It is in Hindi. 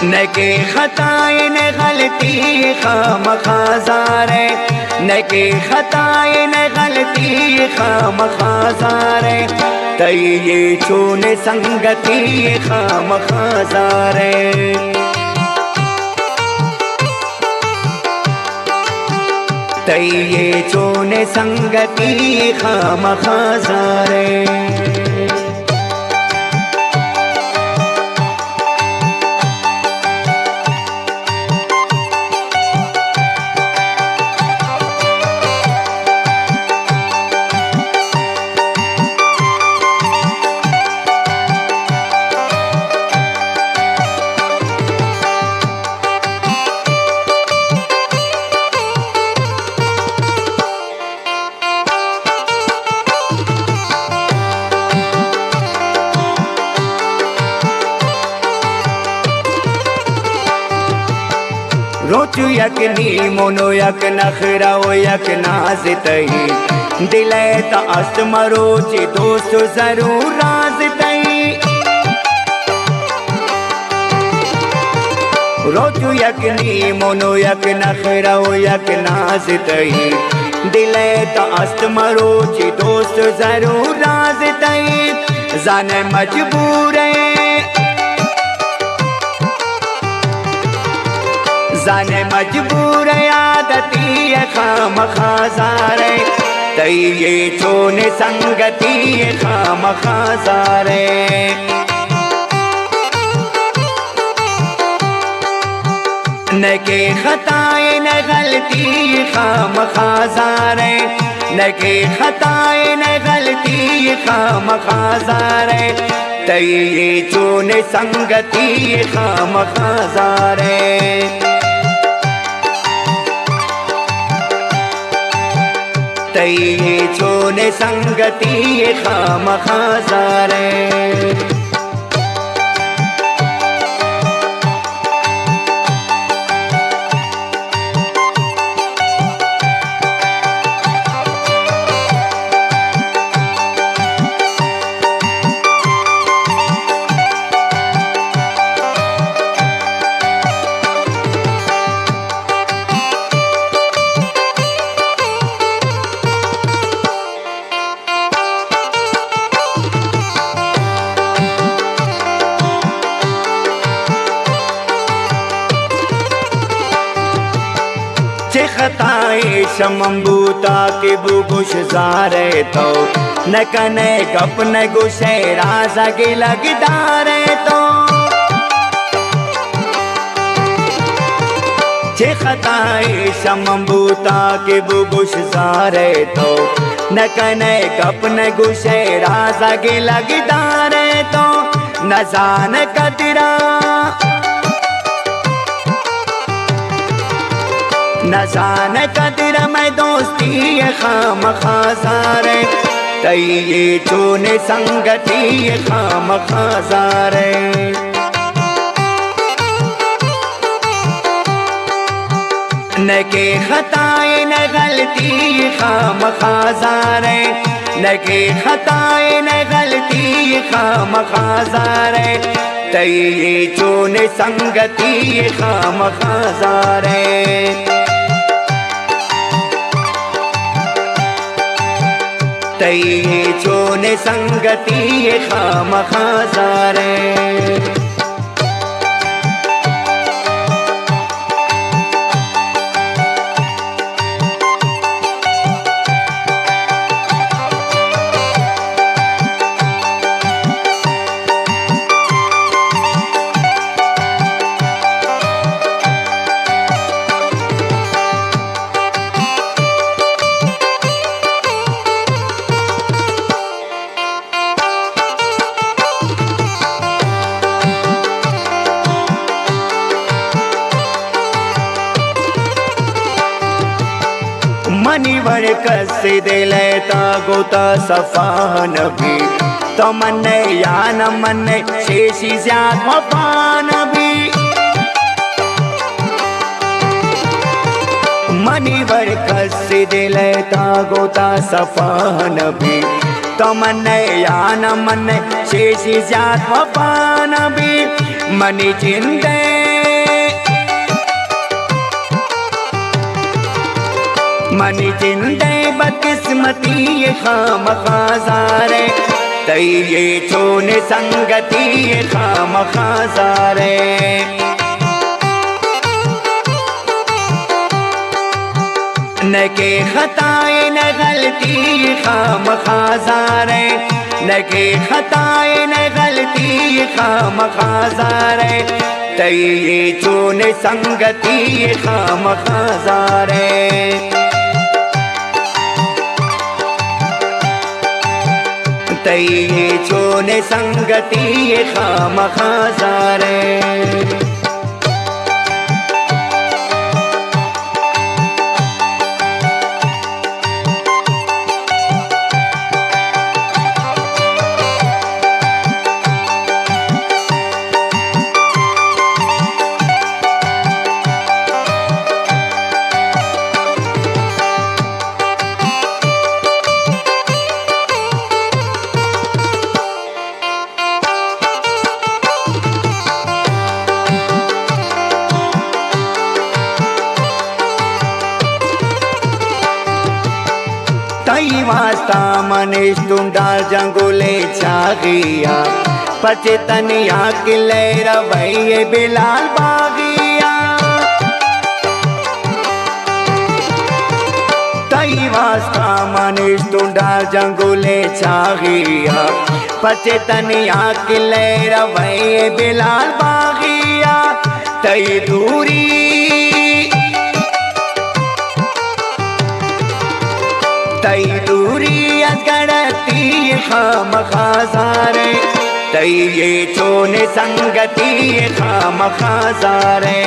न के खताए न गलती खामखाजारे, न के खताए न गलती खामखाजारे, तई ये चून संगति खामखाजारे। तई ये चून संगति खामखाजारे। रोचु यक नी मोनो यक नखराओ यक नाज तई, दिले ता अस्त मरोची दोस्त जरूर राज तई। रोचु यक नी मोनो यक नखराओ यक नाज तई, दिले ता अस्त मरोची दोस्त जरूर राज तई। जाने मजबूर जाने मजबूर आदती खामखाजारे, तई ये चून संगति खामखाजारे। न के खताए न गलती खामखाजारे, न के खताए न गलती खामखाजारे, तई ये चून संगति खामखाजारे। तई ये चून संगति खामखाजारे। खताए शमबूता के बुगुश जारे, तो न कने गप न गुशे राजा के लगदारे। तो जे खताए शमबूता के बुगुश जारे, तो न कने गप न गुशे राजा के लगदारे। तो न जान कतरा न जान कदर मैं दोस्ती खामखाजारे, तई ये चून संगति खामखाजारे। न के खताए न गलती खामखाजारे, न के खताए न गलती खामखाजारे, तई ये चून संगति खामखाजारे। तई ये चून संगति खामखाजारे। मनिवर कस दिले ता गोता सफान भी, तो मन या न मन शेषी ज्याद वफान भी। मनिवर कस दिले ता गोता सफान भी, तो मन या न मन शेषी ज्याद वफान भी। मनी चिंदे मनी जिंदे बदकिस्मती खाम खाजारे तई ये चोने संगती खाम खाजारे न के खताए न गलती खाम खाजारे न के खताए न गलती खाम खाजारे तई ये चोने संगती खाम खाजारे तई ये चोने संगती खाम खाजारे तई वास्ता मनीष तुम डाल जंगुले छागिया पचतनिया किले रवैये बिलाल बागिया तई वास्ता मनीष तुम डाल जंगुले छागिया पचतनिया किले रवैये बिलाल बागिया तई दूरी तई दूरी अजगड़ती खाम खाजारे तई ये चोने संगती खाम खाजारे